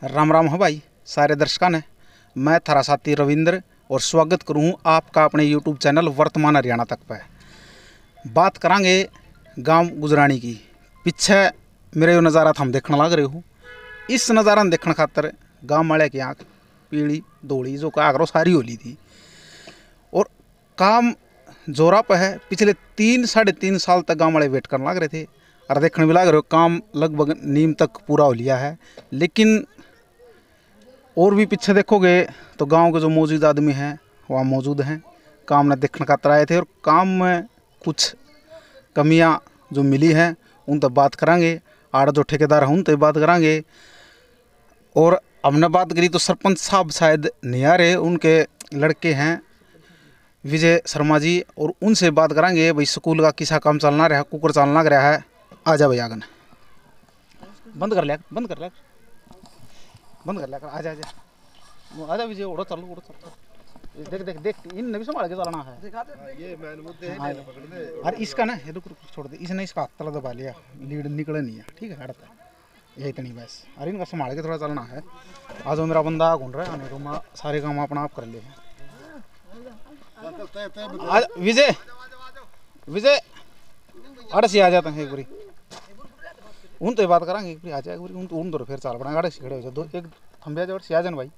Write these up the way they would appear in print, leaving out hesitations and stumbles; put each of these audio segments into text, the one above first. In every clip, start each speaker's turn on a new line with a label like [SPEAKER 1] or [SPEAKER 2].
[SPEAKER 1] राम राम हो भाई सारे दर्शकों ने। मैं थारा साथी रविंद्र और स्वागत करूँ आपका अपने यूट्यूब चैनल वर्तमान हरियाणा तक पे। बात करांगे गांव गुजरानी की। पीछे मेरे जो नज़ारा था हम देखने लग रहे हो, इस नज़ारा देखने खातर गांव वाले की आँख पीली दौड़ी जो का आगरो सारी होली थी और काम जोरा पे है। पिछले 3-3.5 साल तक गांव वाले वेट करने लग रहे थे और देखने भी लग रहे हो काम लगभग नीम तक पूरा हो लिया है। लेकिन और भी पीछे देखोगे तो गांव के जो मौजूद आदमी हैं वहाँ मौजूद हैं, काम न देखने खातर आए थे और काम में कुछ कमियां जो मिली हैं उन तक बात करांगे। आड़ जो ठेकेदार हैं उन तक बात करांगे। और हमने बात करी तो सरपंच साहब शायद नहीं आ रहे, उनके लड़के हैं विजय शर्मा जी, और उनसे बात करांगे भाई स्कूल का किसा काम चलना रहा, कुकर चलना रहा है। आ जा भाई आगन बंद कर लिया आजा विजय उड़ो चलो देख इन भी संभाल के चलना है। ये मैन मुद्दे हैं पकड़ दे और इसका ना ये रुक छोड़ दे, इसने इसका हाथ तला दबा लिया, लीड निकले नहीं है, ठीक है हटता यही इतनी बस। अरे इनका संभाल के थोड़ा चलना है। आज मेरा बंदा घूम रहा है आने को सारे काम अपना आप कर ले। विजय अड़ से आ जाते हैं एक बारी उन तो बात करांगे एक बारी आ जाए उन तो फिर चाल पड़ा से खड़े हो दो एक थम्बिया जोड़ से आ जान भाई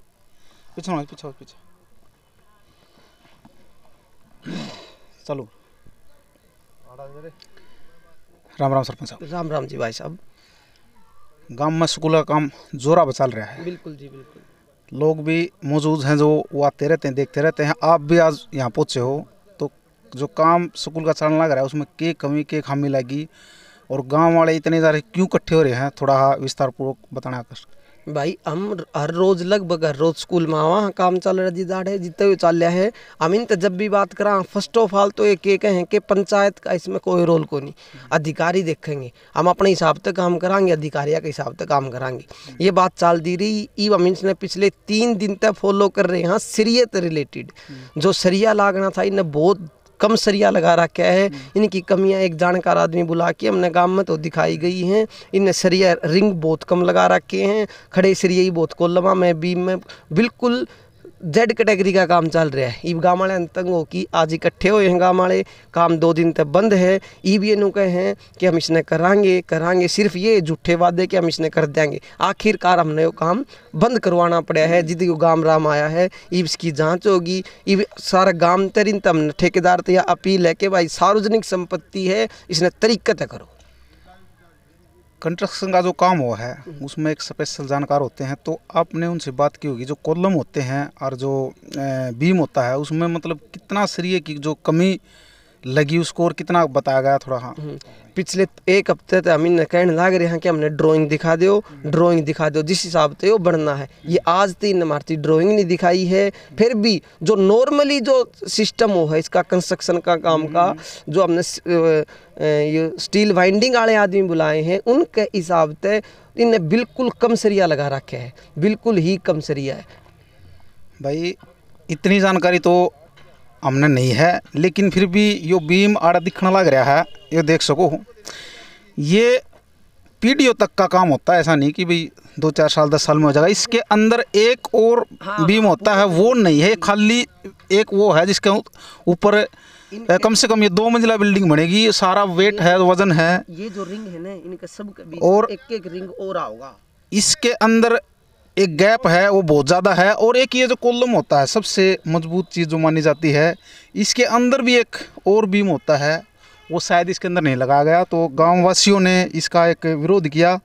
[SPEAKER 1] पीछे चलो। राम राम सरपंच साहब।
[SPEAKER 2] राम राम जी भाई साहब।
[SPEAKER 1] गांव में स्कूल का काम जोरा पर चल रहा है।
[SPEAKER 2] बिल्कुल जी बिल्कुल।
[SPEAKER 1] लोग भी मौजूद हैं जो वो आते रहते हैं देखते रहते हैं। आप भी आज यहाँ पहुँचे हो तो जो काम स्कूल का चलने लग रहा है उसमें क्या कमी क्या खामी लगी और गांव वाले इतने ज़्यादा क्यों इकट्ठे हो रहे हैं, थोड़ा विस्तार पूर्वक बताना कर।
[SPEAKER 2] भाई हम हर रोज लगभग हर रोज स्कूल में वहाँ काम चल रहा जिदाड़ है जितने भी चल रहा है। हम इन जब भी बात करा फर्स्ट ऑफ ऑल तो एक कहें कि पंचायत का इसमें कोई रोल को नहीं, अधिकारी देखेंगे हम अपने हिसाब से काम कराएंगे, अधिकारियों के हिसाब से काम कराएंगे। ये बात चल दी रही ई हम ने पिछले 3 दिन तक फॉलो कर रहे हैं। सरिया रिलेटेड जो सरिया लागना था इन्हें बहुत कम सरिया लगा रखा है। इनकी कमियां एक जानकार आदमी बुला के हमने गांव में तो दिखाई गई हैं। इनने सरिया रिंग बहुत कम लगा रखे हैं, खड़े सरिया ही बहुत कोलमा में बीम में बिल्कुल जेड कैटेगरी का काम चल रहा है। ये गाँव वाले तंग हो कि आज इकट्ठे हुए हैं गाँव वाले, काम 2 दिन तक बंद है। ये भी इन्हों कहे हैं कि हम इसने करांगे सिर्फ ये झूठे वादे कि हम इसने कर देंगे। आखिरकार हमने वो काम बंद करवाना पड़ा है। जितनी गाँव राम आया है ये इसकी जांच होगी। ये सारा गाँव तरीन तब ठेकेदार तो यह अपील है कि भाई सार्वजनिक संपत्ति है इसने तरीक़त करो।
[SPEAKER 1] कंस्ट्रक्शन का जो काम हुआ है उसमें एक स्पेशल जानकार होते हैं तो आपने उनसे बात की होगी। जो कॉलम होते हैं और जो बीम होता है उसमें मतलब कितना सरिये की जो कमी लगी उसको और कितना बताया गया थोड़ा। हाँ
[SPEAKER 2] पिछले 1 हफ्ते तक हम इन्हें कहने लग रहे हैं कि हमने ड्राइंग दिखा दो जिस हिसाब से वो बढ़ना है। ये आज तीन हमारी ड्राइंग नहीं दिखाई है। फिर भी जो नॉर्मली जो सिस्टम हो है इसका कंस्ट्रक्शन का काम का जो हमने ये स्टील वाइंडिंग वाले आदमी बुलाए हैं उनके हिसाब से इन्हें बिल्कुल कम सरिया लगा रखे है, बिल्कुल ही कम सरिया है।
[SPEAKER 1] भाई इतनी जानकारी तो हमने नहीं है, लेकिन फिर भी यो बीम आड़ा दिखने लग रहा है। ये देख सको ये पीढ़ियों तक का काम होता है, ऐसा नहीं कि भाई 2-4 साल 10 साल में हो जाएगा। इसके अंदर एक और बीम होता है वो नहीं है, खाली एक वो है जिसके ऊपर कम से कम ये 2 मंजिला बिल्डिंग बनेगी। सारा वेट है, वजन है। ये जो रिंग है ना इनका सब और एक रिंग और होगा। इसके अंदर एक गैप है वो बहुत ज़्यादा है। और एक ये जो कॉलम होता है सबसे मजबूत चीज़ जो मानी जाती है, इसके अंदर भी एक और बीम होता है वो शायद इसके अंदर नहीं लगाया गया। तो गांव वासियों ने इसका एक विरोध किया।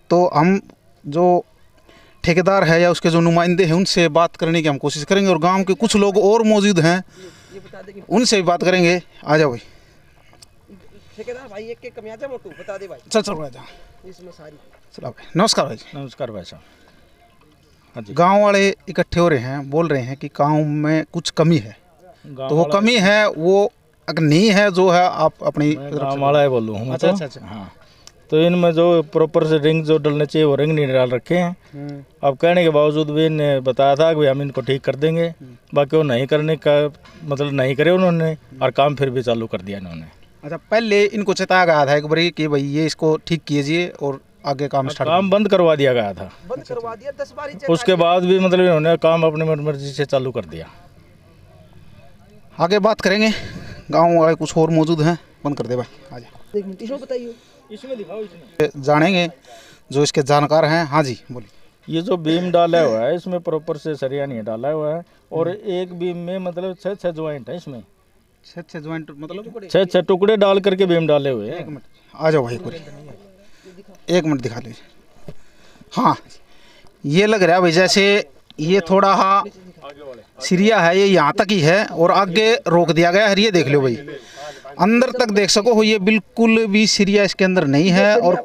[SPEAKER 1] तो हम जो ठेकेदार है या उसके जो नुमाइंदे हैं उनसे बात करने की हम कोशिश करेंगे और गांव के कुछ लोग और मौजूद हैं उनसे भी बात करेंगे। आ जाओ भाई
[SPEAKER 2] ठेकेदार भाई एक कमी आ जा मोटू बता दे भाई।
[SPEAKER 1] चल आ जा
[SPEAKER 2] इसमें सारी।
[SPEAKER 1] चलो भाई नमस्कार भाई।
[SPEAKER 3] नमस्कार भाई साहब।
[SPEAKER 1] गांव वाले इकट्ठे हो रहे हैं, बोल रहे हैं कि गांव में कुछ कमी है। तो वो कमी है वो अगर नहीं है जो है आप अपनी
[SPEAKER 3] गाँव वाला है बोलूँ।
[SPEAKER 1] अच्छा
[SPEAKER 3] हाँ तो इनमें जो प्रॉपर से रिंग जो डलने चाहिए वो रिंग नहीं डाल रखे हैं। अब कहने के बावजूद भी इन्हें बताया था कि हम इनको ठीक कर देंगे, बाकी वो नहीं करने का मतलब नहीं करे उन्होंने और काम फिर भी चालू कर दिया इन्होंने।
[SPEAKER 1] अच्छा पहले इनको चेताया गया था एक बार कि भाई ये इसको ठीक कीजिए और आगे काम स्टार्ट?
[SPEAKER 3] काम बंद करवा दिया गया था,
[SPEAKER 2] बंद करवा दिया 10 बार ही
[SPEAKER 3] उसके बाद भी मतलब इन्होंने काम अपनी मर्जी से चालू कर दिया।
[SPEAKER 1] आगे बात करेंगे, गाँव वाले कुछ और मौजूद हैं, बंद कर दे भाई, आ जा।
[SPEAKER 2] एक मिनट इसमें बताइए,
[SPEAKER 3] इसमें दिखाओ, इसमें
[SPEAKER 1] जानेंगे जो इसके जानकार हैं। हाँ जी बोलिए।
[SPEAKER 3] ये जो बीम डाला हुआ है इसमें प्रॉपर से सरिया नहीं डाला हुआ है, और एक बीम में मतलब 6 ज्वाइंट है, इसमें
[SPEAKER 1] 6 ज्वाइंट मतलब
[SPEAKER 3] 6 टुकड़े डाल करके बीम डाले हुए हैं।
[SPEAKER 1] 1 मिनट आ जाओ भाई, पूरी 1 मिनट दिखा लीजिए। हाँ ये लग रहा है भाई जैसे ये थोड़ा हाँ सिरिया है, ये यहाँ तक ही है और आगे रोक दिया गया है। ये देख लो भाई, अंदर तक देख सको हो, ये बिल्कुल भी सिरिया इसके अंदर नहीं है। और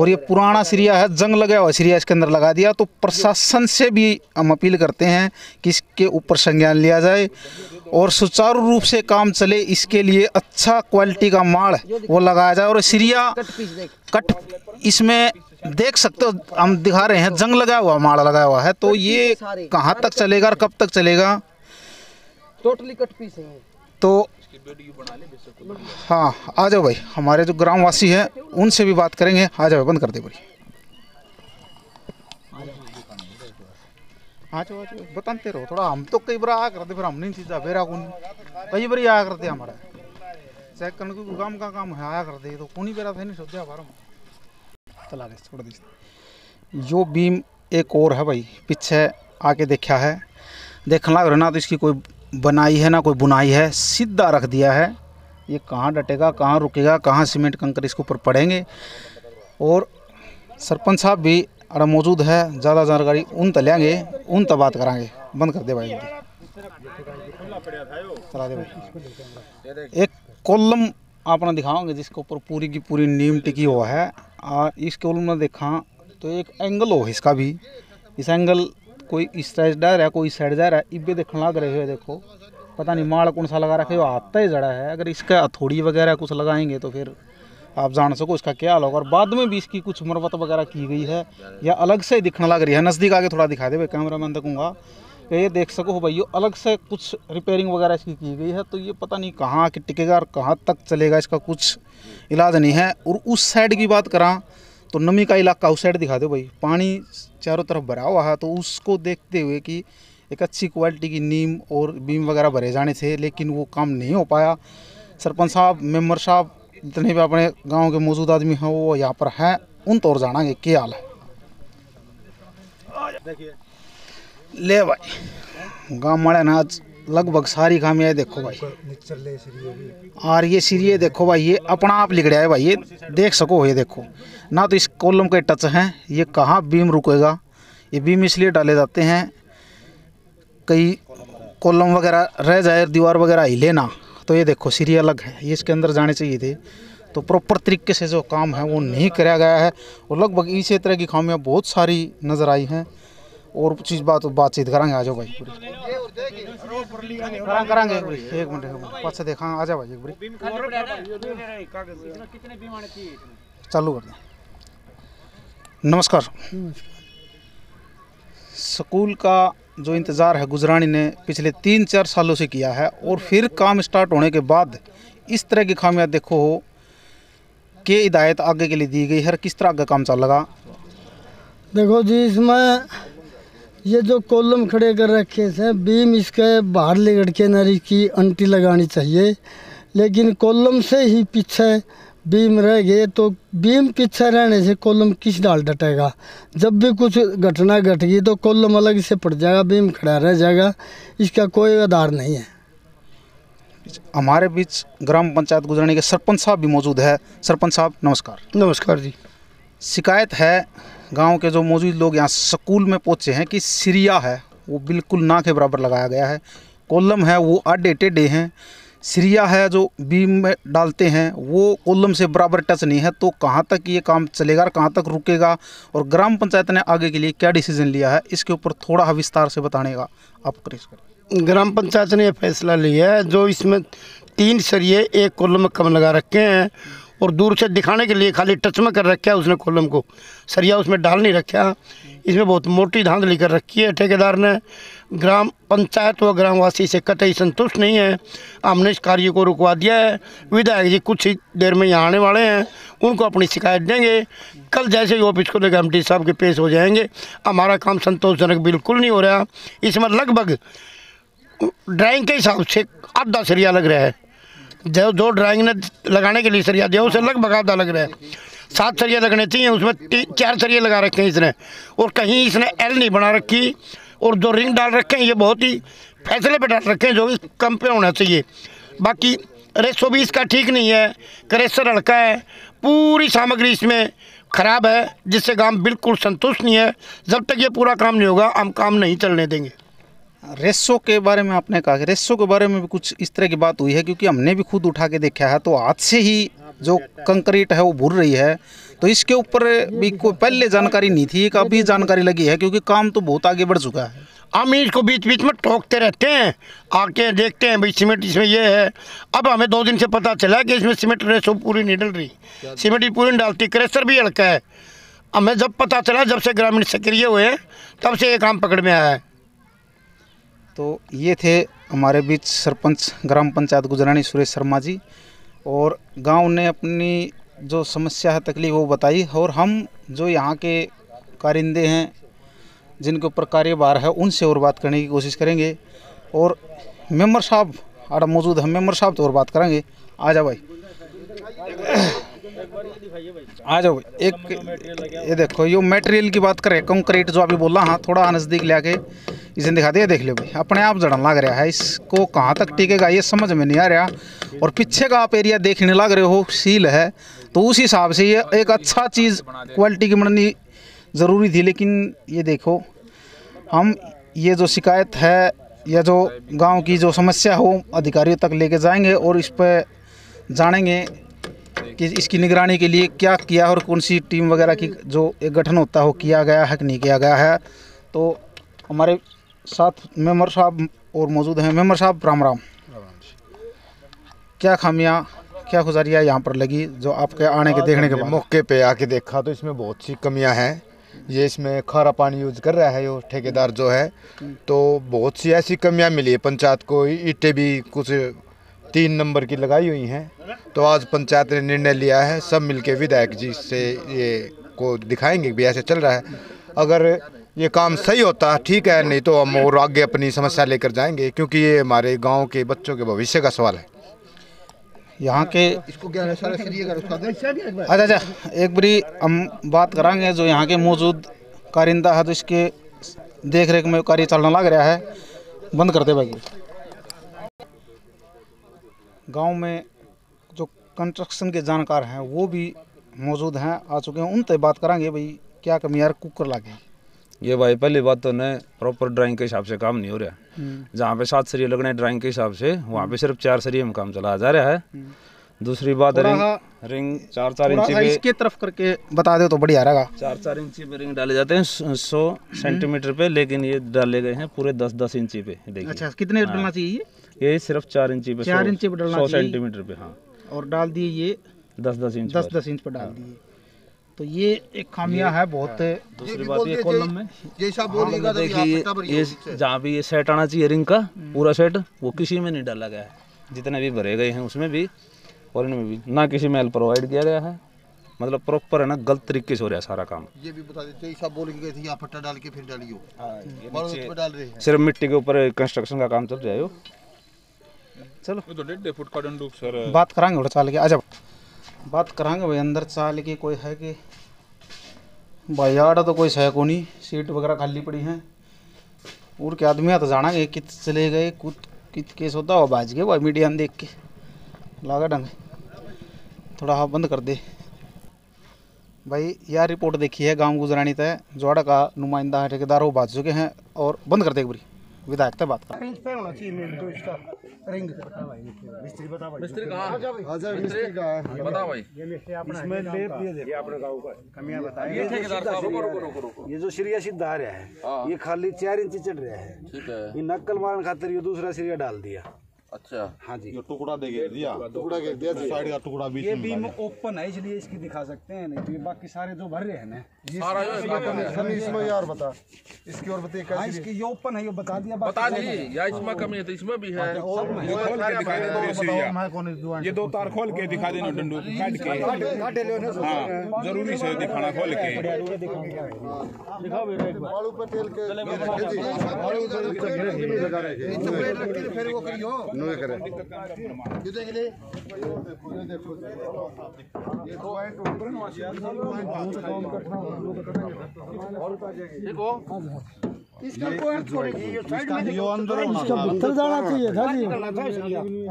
[SPEAKER 1] ये पुराना सिरिया है, जंग लगा हुआ सिरिया इसके अंदर लगा दिया। तो प्रशासन से भी हम अपील करते हैं कि इसके ऊपर संज्ञान लिया जाए और सुचारू रूप से काम चले, इसके लिए अच्छा क्वालिटी का माल वो लगाया जाए। और सिरिया कट इसमें देख सकते हो, हम दिखा रहे हैं जंग लगा हुआ माल लगा हुआ है। तो ये कहाँ तक चलेगा और कब तक चलेगा?
[SPEAKER 2] टोटली कट पीस है।
[SPEAKER 1] तो हाँ आ जाओ भाई, हमारे जो ग्रामवासी हैं उनसे भी बात करेंगे। आ जाओ, बंद कर दे भाई, आ जाओ बताते रहो थोड़ा। हम तो कई बार आ करते, फिर हम नहीं चीज़ा बेरा कौन कई बार आया करते हमारा चेक करने को काम का काम है, आया करते तो कौन ही बेरा था नहीं सोचा हमारा चला गए छोड़ दी। जो बीम एक और है भाई, पीछे आके देखा है, देखना लग रहा ना तो इसकी कोई बनाई है ना कोई बुनाई है, सीधा रख दिया है। ये कहाँ डटेगा, कहाँ रुकेगा, कहाँ सीमेंट कंकर इसके ऊपर पड़ेंगे। और सरपंच साहब भी अरे मौजूद है, ज़्यादा जानकारी उन तक लेंगे, उन तक बात कराएंगे। बंद कर दे भाई, चला दे भाई। एक कॉलम आपने दिखाओगे जिसके ऊपर पूरी की पूरी नीम टिकी हुआ है। और इस कॉलम में देखा तो एक एंगल हो इसका भी, इस एंगल कोई इस साइड जा रहा है, कोई साइड जा रहा है। इब्बे देखने लग रहे हो, देखो पता नहीं माल कौन सा लगा रखे हो, आता ही जड़ा है। अगर इसका हथौड़ी वगैरह कुछ लगाएंगे तो फिर आप जान सको इसका क्या हाल होगा। और बाद में भी इसकी कुछ मरम्मत वगैरह की गई है या अलग से दिखने लग रही है। नज़दीक आके थोड़ा दिखा दे भाई, कैमरा मैन देखूँगा कि ये देख सको हो भाई, ये अलग से कुछ रिपेयरिंग वगैरह इसकी की गई है। तो ये पता नहीं कहाँ आके टिकेगा और कहाँ तक चलेगा, इसका कुछ इलाज नहीं है। और उस साइड की बात करा तो नमी का इलाका उस साइड दिखा दो भाई, पानी चारों तरफ भरा हुआ है। तो उसको देखते हुए कि एक अच्छी क्वालिटी की नीम और बीम वगैरह भरे जाने थे, लेकिन वो काम नहीं हो पाया। सरपंच साहब, मेंबर साहब, जितने भी अपने गांव के मौजूद आदमी हैं वो यहाँ पर हैं, उन तौर जानेंगे क्या हाल है। ले भाई, गाँव वाले ना आज लगभग सारी खामियाँ देखो भाई। और ये सिरिये देखो भाई, ये अपना आप लिख रहा है भाई, ये देख सको। ये देखो ना तो इस कॉलम के टच हैं, ये कहाँ बीम रुकेगा। ये बीम इसलिए डाले जाते हैं कई कॉलम वगैरह रह जाए, दीवार वगैरह हिले ना। तो ये देखो सिरिया अलग है, ये इसके अंदर जाने चाहिए थे। तो प्रॉपर तरीके से जो काम है वो नहीं कराया गया है। और लगभग इसी तरह की खामियाँ बहुत सारी नज़र आई हैं। और चीज़ बातचीत कराएंगे। आ जाओ भाई, कराएंगे एक मिनट पास से देखा। आ जाओ भाई, एक चालू कर दें। नमस्कार। स्कूल का जो इंतज़ार है गुजरानी ने पिछले 3-4 सालों से किया है, और फिर काम स्टार्ट होने के बाद इस तरह की खामियां देखो हो कि हिदायत आगे के लिए दी गई है, किस तरह का काम चल लगा।
[SPEAKER 4] देखो जी, इसमें ये जो कॉलम खड़े कर रखे थे, बीम इसके बाहर लेकर के नरी की अंटी लगानी चाहिए, लेकिन कॉलम से ही पीछे बीम रह गए। तो बीम पीछे रहने से कॉलम किस डाल डटेगा। जब भी कुछ घटना घट गई तो कॉलम अलग से पड़ जाएगा, बीम खड़ा रह जाएगा, इसका कोई आधार नहीं है।
[SPEAKER 1] हमारे बीच ग्राम पंचायत गुजरानी के सरपंच साहब भी मौजूद है। सरपंच साहब नमस्कार।
[SPEAKER 4] नमस्कार जी।
[SPEAKER 1] शिकायत है गांव के जो मौजूद लोग यहाँ स्कूल में पहुँचे हैं कि सिरिया है वो बिल्कुल ना के बराबर लगाया गया है, कॉलम है वो आडे टेढ़े हैं, सिरिया है जो बीम में डालते हैं वो कॉलम से बराबर टच नहीं है। तो कहाँ तक ये काम चलेगा और कहाँ तक रुकेगा, और ग्राम पंचायत ने आगे के लिए क्या डिसीजन लिया है, इसके ऊपर थोड़ा विस्तार से बताने का आप करें।
[SPEAKER 5] ग्राम पंचायत ने यह फैसला लिया है, जो इसमें 3 सरिये एक कॉलम में कम लगा रखे हैं और दूर से दिखाने के लिए खाली टच में कर रखा है उसने कॉलम को, सरिया उसमें डाल नहीं रखा। इसमें बहुत मोटी धांधली कर रखी है ठेकेदार ने। ग्राम पंचायत व ग्रामवासी से कतई संतुष्ट नहीं है। हमने इस कार्य को रुकवा दिया है। विधायक जी कुछ ही देर में यहाँ आने वाले हैं, उनको अपनी शिकायत देंगे। कल जैसे ही ऑफिस को लेकर एमडी साहब के पेश हो जाएंगे। हमारा काम संतोषजनक बिल्कुल नहीं हो रहा। इसमें लगभग ड्राइंग के हिसाब से आधा सरिया लग रहा है। जो ड्राइंग ने लगाने के लिए सरिया दिया उसे लगभग आधा लग रहा है। 7 सरिया लगने चाहिए, उसमें 4 सरिया लगा रखे हैं इसने। और कहीं इसने एल नहीं बना रखी। और जो रिंग डाल रखे हैं ये बहुत ही फैसले पे डाल रखे हैं, जो कि कम पे होना चाहिए। बाकी रेसो भी इसका ठीक नहीं है, क्रेशर हल्का है, पूरी सामग्री इसमें ख़राब है, जिससे काम बिल्कुल संतुष्ट नहीं है। जब तक ये पूरा काम नहीं होगा हम काम नहीं चलने देंगे।
[SPEAKER 1] रेसो के बारे में आपने कहा कि रेसो के बारे में भी कुछ इस तरह की बात हुई है, क्योंकि हमने भी खुद उठा के देखा है तो हाथ से ही जो कंक्रीट है वो भूर रही है। तो इसके ऊपर भी कोई पहले जानकारी नहीं थी, अभी जानकारी लगी है, क्योंकि काम तो बहुत आगे बढ़ चुका है।
[SPEAKER 5] हम इसको बीच बीच में टोकते रहते हैं, आके देखते हैं भाई सीमेंट इसमें ये है। अब हमें 2 दिन से पता चला कि इसमें सीमेंट रेसो पूरी नहीं डल रही, सीमेंट ही पूरी नहीं डालती, क्रेशर भी हल्का है। हमें जब पता चला, जब से ग्रामीण सक्रिय हुए हैं, तब से ये काम पकड़ में आया है।
[SPEAKER 1] तो ये थे हमारे बीच सरपंच ग्राम पंचायत गुजरानी सुरेश शर्मा जी, और गांव ने अपनी जो समस्या है, तकलीफ वो बताई। और हम जो यहाँ के कारिंदे हैं जिनके ऊपर कार्यभार है उनसे और बात करने की कोशिश करेंगे। और मेंबर साहब आड़ा मौजूद है, मेंबर साहब तो और बात करेंगे। आ जाओ भाई, आ जाओ। एक ये देखो, ये मटेरियल की बात करें, कंक्रीट जो अभी बोला, हाँ थोड़ा नज़दीक ले आके इसे दिखा दे। देख लो भाई, अपने आप जड़न लग रहा है, इसको कहाँ तक टिकेगा ये समझ में नहीं आ रहा। और पीछे का आप एरिया देखने लग रहे हो, सील है, तो उस हिसाब से ये एक अच्छा चीज़ क्वालिटी की बननी ज़रूरी थी। लेकिन ये देखो, हम ये जो शिकायत है या जो गांव की जो समस्या है वो अधिकारियों तक लेके जाएंगे और इस पर जानेंगे कि इसकी निगरानी के लिए क्या किया और कौन सी टीम वगैरह की जो एक गठन होता है वो किया गया है कि नहीं किया गया है। तो हमारे साथ मेंबर साहब और मौजूद हैं। मेंबर साहब राम राम। क्या खामियां, क्या गुजारियाँ यहाँ पर लगी जो आपके आने के देखने के बाद?
[SPEAKER 6] मौके पे आके देखा तो इसमें बहुत सी कमियां हैं। ये इसमें खारा पानी यूज कर रहा है यो ठेकेदार जो है, तो बहुत सी ऐसी कमियां मिली है पंचायत को। ईंटें भी कुछ 3 नंबर की लगाई हुई हैं। तो आज पंचायत ने निर्णय लिया है, सब मिलके विधायक जी से ये को दिखाएंगे भी ऐसे चल रहा है। अगर ये काम सही होता ठीक है, नहीं तो हम और आगे अपनी समस्या लेकर जाएंगे, क्योंकि ये हमारे गांव के बच्चों के भविष्य का सवाल है।
[SPEAKER 1] यहाँ के
[SPEAKER 6] इसको क्या सारा
[SPEAKER 1] अच्छा एक बारी हम बात करांगे जो यहाँ के मौजूद कारिंदा है, तो इसके देख रेख में कार्य चलना लग रहा है। बंद कर दे भाई। गांव में जो कंस्ट्रक्शन के जानकार हैं वो भी मौजूद हैं, आ चुके हैं, उनसे बात करांगे भाई क्या कमी यार कुकर लागे।
[SPEAKER 7] ये भाई पहली बात तो न प्रॉपर ड्राइंग के हिसाब से काम नहीं हो रहा। जहाँ पे 7 सरिये लगने ड्राइंग के हिसाब से, वहाँ पे सिर्फ 4 सरिये में काम चला जा रहा है। दूसरी बात रिंग 4-4 इंची पे
[SPEAKER 1] इसके तरफ करके बता दे तो बढ़िया रहेगा।
[SPEAKER 7] 4-4 इंची पे रिंग डाले जाते हैं 100 सेंटीमीटर पे, लेकिन ये डाले गए हैं पूरे 10-10 इंची पे। देखिए
[SPEAKER 1] अच्छा, कितने डलना चाहिए?
[SPEAKER 7] ये सिर्फ 4 इंची पे,
[SPEAKER 1] 4 इंची पे डालना
[SPEAKER 7] 100
[SPEAKER 1] चाहिए।
[SPEAKER 7] सेंटीमीटर पे। हाँ,
[SPEAKER 1] और डाल दिए ये
[SPEAKER 7] 10-10 इंच
[SPEAKER 1] 10-10 इंच पर डाल दिए। तो ये एक खामियां है बहुत।
[SPEAKER 7] दूसरी बात ये कॉलम में
[SPEAKER 6] जैसा बोलिएगा तो
[SPEAKER 7] देखिए, ये जहाँ भी ये सेट आना चाहिए रिंग का पूरा सेट, वो किसी में नहीं डाला गया है। जितने भी भरे गए हैं उसमें भी और इनमें भी ना किसी में एल प्रोवाइड किया गया है। मतलब प्रॉपर है ना, गलत तरीके से हो रहा है सारा काम।
[SPEAKER 6] ये भी बता देते सब बोल के गए थे यहाँ पट्टा डाल के फिर डालियो। हाँ, डाल रहे हैं
[SPEAKER 7] सिर्फ मिट्टी के ऊपर कंस्ट्रक्शन का काम चल रहा है।
[SPEAKER 1] चलो
[SPEAKER 8] तो 1.5 फुट का डंडू सर
[SPEAKER 1] बात करांगे और चाल के। आ जाओ बात करांगे भाई, अंदर चाल के कोई है कि भाई यार तो कोई है को नहीं, सीट वगैरह खाली पड़ी हैं। और के आदमी तो जाना गए कित चले गए, कित केस होता हो बाज गए भाई। मीडिया देख के लागा ढंग थोड़ा हाँ बंद कर दे भाई। यार रिपोर्ट देखी है गांव गुजरानी तय जोड़ा का नुमाइंदा है ठेकेदार वो बाज चुके हैं, और बंद कर दे एक बारी विधायक तक बात कर।
[SPEAKER 8] मिस्त्री कहाँ है बता भाई।
[SPEAKER 9] इसमें लेप ये अपने गाँव का कमियां बताएं। ये जो सिरिया सीधा आ रहा है ये खाली 4 इंच चढ़ रहा है।
[SPEAKER 8] ठीक है,
[SPEAKER 9] ये नक्कल मारने खातिर ये दूसरा सिरिया डाल दिया।
[SPEAKER 10] अच्छा
[SPEAKER 9] हाँ जी,
[SPEAKER 6] जो टुकड़ा दे दिया साइड का टुकड़ा बीच
[SPEAKER 9] ये
[SPEAKER 6] में
[SPEAKER 9] बीम ओपन है इसलिए इसकी दिखा सकते हैं, नहीं तो ये बाकी सारे जो भर रहे हैं ना
[SPEAKER 10] सारा
[SPEAKER 6] इसमें यार बता इसकी और बताइए
[SPEAKER 9] हाँ, इसकी ये ओपन है, ये बता दिया।
[SPEAKER 10] बता दी या इसमें कमी है तो इसमें भी है।
[SPEAKER 8] ये 2 तार खोल के दिखा देना, डंडू काट के। हाँ, जरूरी से दिखाना खोल के।
[SPEAKER 4] इसका भीतर जाना चाहिए था जी,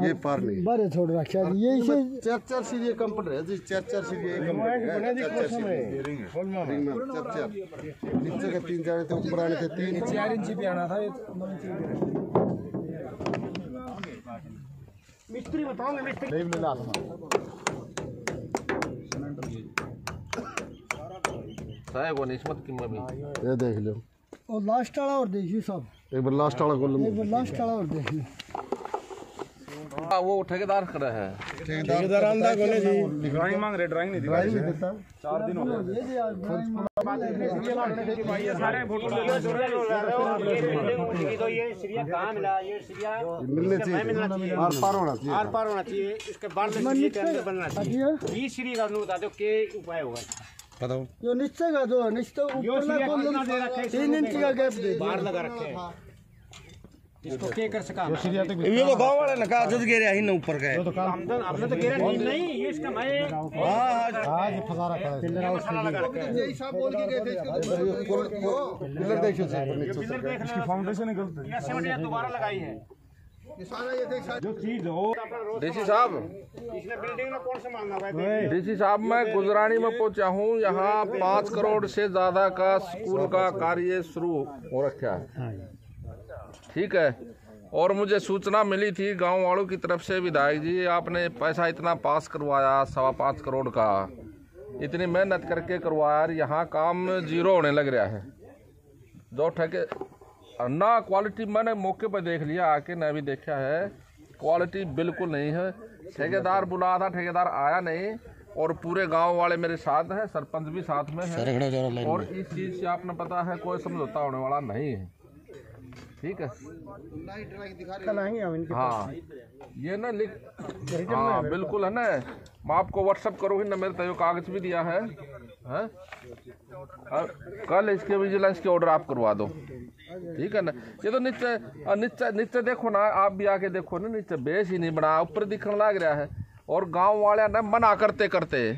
[SPEAKER 6] ये पार नहीं
[SPEAKER 4] बारे छोड़ रखा जी। ये इसे
[SPEAKER 6] 4 सीढ़ी कंपनी है जी, 4 सीढ़ी नीचे के 3 जाने थे, ऊपर आने थे 3
[SPEAKER 9] 4 इंच भी आना था। मिस्त्री बताओगे? मिस्त्री
[SPEAKER 10] साहब वो निस्बत की में भी
[SPEAKER 6] ये देख लो,
[SPEAKER 4] और लास्ट वाला और देखिए सब,
[SPEAKER 6] एक बार लास्ट वाला खोल
[SPEAKER 4] एक बार लास्ट वाला और देखिए।
[SPEAKER 10] वो ठेकेदार खड़ा है।
[SPEAKER 6] ठेकेदार आंदा कोने जी,
[SPEAKER 8] ड्राइंग मांग रहे, ड्राइंग नहीं
[SPEAKER 6] ड्राइव नहीं देता।
[SPEAKER 8] 4 दिन हो गए।
[SPEAKER 6] मिलने चाहिए, आर पार होना चाहिए।
[SPEAKER 9] आर पार होना चाहिए, इसके बाद में के अंदर बनना चाहिए। 20 सीढ़ी का बता दो के उपाय होगा।
[SPEAKER 6] बताओ
[SPEAKER 4] जो नीचे का जो नीचे ऊपर ना कॉलम 3 इंच का गैप दे
[SPEAKER 9] बाहर लगा रखे हैं, इसको के कर सका।
[SPEAKER 5] ये तो गांव वाले ने कहा जज गिरा ही ना ऊपर गए,
[SPEAKER 9] हमने तो गिरा नहीं, ये इसका मैं
[SPEAKER 6] आज फसा रखा है
[SPEAKER 9] यही सब बोल के गए थे।
[SPEAKER 6] पिलर देखिए
[SPEAKER 8] इसकी फाउंडेशन है गलत है।
[SPEAKER 9] या सीमेंट दोबारा लगाई है।
[SPEAKER 8] जो चीज हो
[SPEAKER 10] डीसी साहब,
[SPEAKER 9] इसने बिल्डिंग में कौन सा मांगा हुआ है?
[SPEAKER 10] डीसी साहब मैं गुजरानी में पहुंचा हूँ। यहाँ 5 करोड़ से ज्यादा का स्कूल का कार्य शुरू हो रखा है, ठीक है। और मुझे सूचना मिली थी गांव वालों की तरफ से, विधायक जी आपने पैसा इतना पास करवाया 5.25 करोड़ का, इतनी मेहनत करके करवाया, यहाँ काम 0 होने लग रहा है। जो ठेके ना क्वालिटी, मैंने मौके पर देख लिया आके, मैं भी देखा है, क्वालिटी बिल्कुल नहीं है। ठेकेदार बुलाया था, ठेकेदार आया नहीं, और पूरे गांव वाले मेरे साथ हैं, सरपंच भी साथ में है, और इस चीज़ से आपने पता है कोई समझौता होने वाला नहीं है, ठीक है। हाँ ये ना लिख, हाँ बिल्कुल है ना, मैं आपको व्हाट्सअप करूँगी ना, मेरे तो कागज भी दिया है, कल इसके विजिलेंस के ऑर्डर आप करवा दो, ठीक है ना। ये तो नीचे नीचे नीचे देखो ना, आप भी आके देखो ना, नीचे बेस ही नहीं बना, ऊपर दिखने लग रहा है, और गांव वाले ना मना करते करते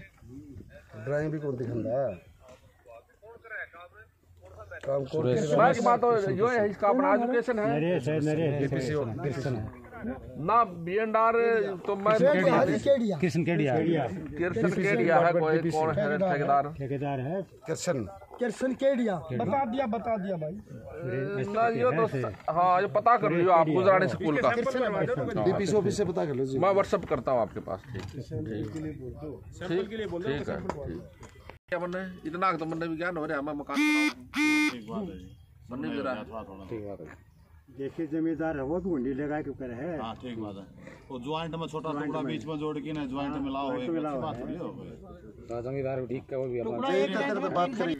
[SPEAKER 6] ड्राइंग भी कौन दिखा काम को
[SPEAKER 10] की बात जो है, इसका अपना एजुकेशन है ना, BNR तो मैं
[SPEAKER 9] कृष्ण केडिया
[SPEAKER 10] है, कोई कौन है ठेकेदार
[SPEAKER 9] है
[SPEAKER 4] कृष्ण केडिया।
[SPEAKER 9] बता दिया भाई
[SPEAKER 10] ना, ये तो हाँ ये पता कर लियो आप गुजरानी स्कूल का,
[SPEAKER 6] DPC ऑफिस से पता कर लो जी,
[SPEAKER 10] मैं व्हाट्सअप करता हूँ आपके पास, ठीक है। क्या बनना है इतना तो बनने भी ज्ञान हो रहा है, हमें मकान बनने भी रहा है।
[SPEAKER 9] देखिए जमींदार है वो भी हुंडी लगा के करे है।
[SPEAKER 11] हाँ ठीक बात है, वो ज्वाइंट में छोटा टुकड़ा बीच में जोड़ के ना ज्वाइंट में लाओ, एक अच्छी बात थोड़ी हो गई।
[SPEAKER 9] जमींदार ठीक का वो भी
[SPEAKER 6] एक तरह से बात करें।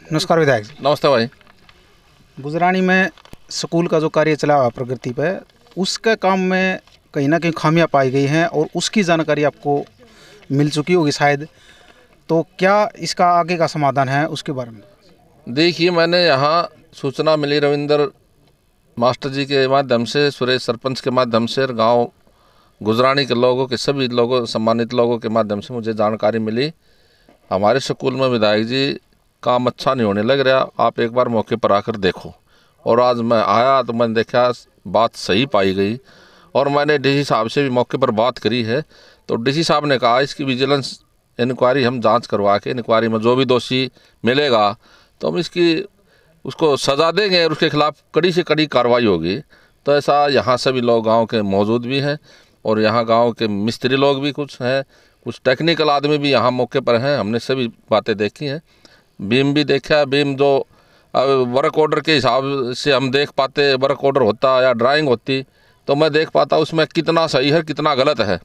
[SPEAKER 1] नमस्कार विधायक जी।
[SPEAKER 10] नमस्ते भाई।
[SPEAKER 1] गुजरानी में स्कूल का जो कार्य चला हुआ प्रगति पे, उसके काम में कहीं ना कहीं खामियां पाई गई हैं, और उसकी जानकारी आपको मिल चुकी होगी शायद, तो क्या इसका आगे का समाधान है उसके बारे में?
[SPEAKER 10] देखिए मैंने यहाँ सूचना मिली रविंद्र मास्टर जी के माध्यम से, सुरेश सरपंच के माध्यम से, गांव गुजरानी के लोगों के सभी लोगों, सम्मानित लोगों के माध्यम से मुझे जानकारी मिली, हमारे स्कूल में विधायक जी काम अच्छा नहीं होने लग रहा, आप एक बार मौके पर आकर देखो। और आज मैं आया तो मैंने देखा बात सही पाई गई, और मैंने डीसी साहब से भी मौके पर बात करी है, तो डीसी साहब ने कहा इसकी विजिलेंस इंक्वायरी हम जांच करवा के, इंक्वायरी में जो भी दोषी मिलेगा तो हम इसकी उसको सज़ा देंगे और उसके खिलाफ कड़ी से कड़ी कार्रवाई होगी। तो ऐसा यहाँ सभी लोग गांव के मौजूद भी हैं, और यहाँ गांव के मिस्त्री लोग भी कुछ हैं, कुछ टेक्निकल आदमी भी यहाँ मौके पर हैं। हमने सभी बातें देखी हैं, बीम भी देखा। बीम जो वर्क ऑर्डर के हिसाब से हम देख पाते, वर्क ऑर्डर होता या ड्राइंग होती तो मैं देख पाता उसमें कितना सही है कितना गलत है।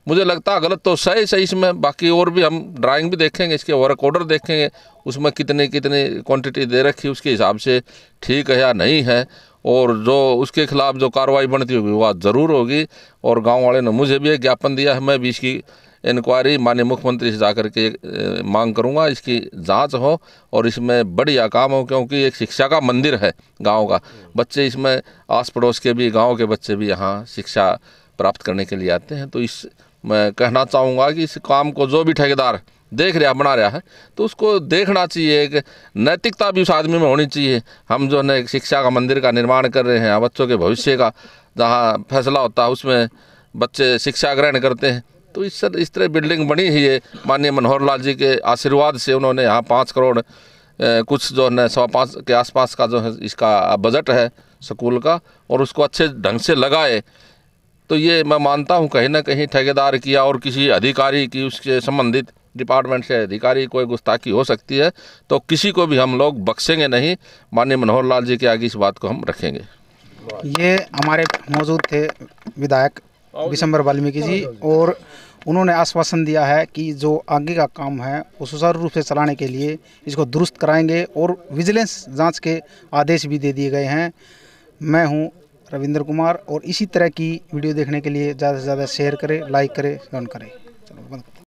[SPEAKER 10] मुझे लगता है गलत तो सही इसमें, बाकी और भी हम ड्राइंग भी देखेंगे, इसके वर्क ऑर्डर देखेंगे, उसमें कितनी क्वांटिटी दे रखी उसके हिसाब से ठीक है या नहीं है, और जो उसके खिलाफ जो कार्रवाई बनती होगी वह ज़रूर होगी। और गांव वाले ने मुझे भी एक ज्ञापन दिया है, मैं भी इसकी इंक्वायरी माननीय मुख्यमंत्री से जाकर के मांग करूंगा, इसकी जांच हो और इसमें बढ़िया काम हो, क्योंकि एक शिक्षा का मंदिर है गांव का। बच्चे इसमें आस पड़ोस के भी, गांव के बच्चे भी यहाँ शिक्षा प्राप्त करने के लिए आते हैं। तो इस मैं कहना चाहूँगा कि इस काम को जो भी ठेकेदार देख रहा बना रहा है तो उसको देखना चाहिए, एक नैतिकता भी उस आदमी में होनी चाहिए। हम जो है शिक्षा का मंदिर का निर्माण कर रहे हैं, बच्चों के भविष्य का जहाँ फैसला होता है उसमें बच्चे शिक्षा ग्रहण करते हैं। तो इस तरह बिल्डिंग बनी ही है। माननीय मनोहर लाल जी के आशीर्वाद से उन्होंने यहाँ 5 करोड़ कुछ जो है 5.25 के आसपास का जो है इसका बजट है स्कूल का, और उसको अच्छे ढंग से लगाए। तो ये मैं मानता हूँ कहीं ना कहीं ठेकेदार की और किसी अधिकारी की, उसके संबंधित डिपार्टमेंट से अधिकारी कोई गुस्ताखी हो सकती है तो किसी को भी हम लोग बख्शेंगे नहीं। माननीय मनोहर लाल जी के आगे इस बात को हम रखेंगे।
[SPEAKER 1] ये हमारे मौजूद थे विधायक विशंबर वाल्मीकि जी, और उन्होंने आश्वासन दिया है कि जो आगे का काम है वो सुचारू रूप से चलाने के लिए इसको दुरुस्त कराएंगे, और विजिलेंस जांच के आदेश भी दे दिए गए हैं। मैं हूं रविंद्र कुमार, और इसी तरह की वीडियो देखने के लिए ज़्यादा से ज़्यादा शेयर करें, लाइक करें, कमेंट करें।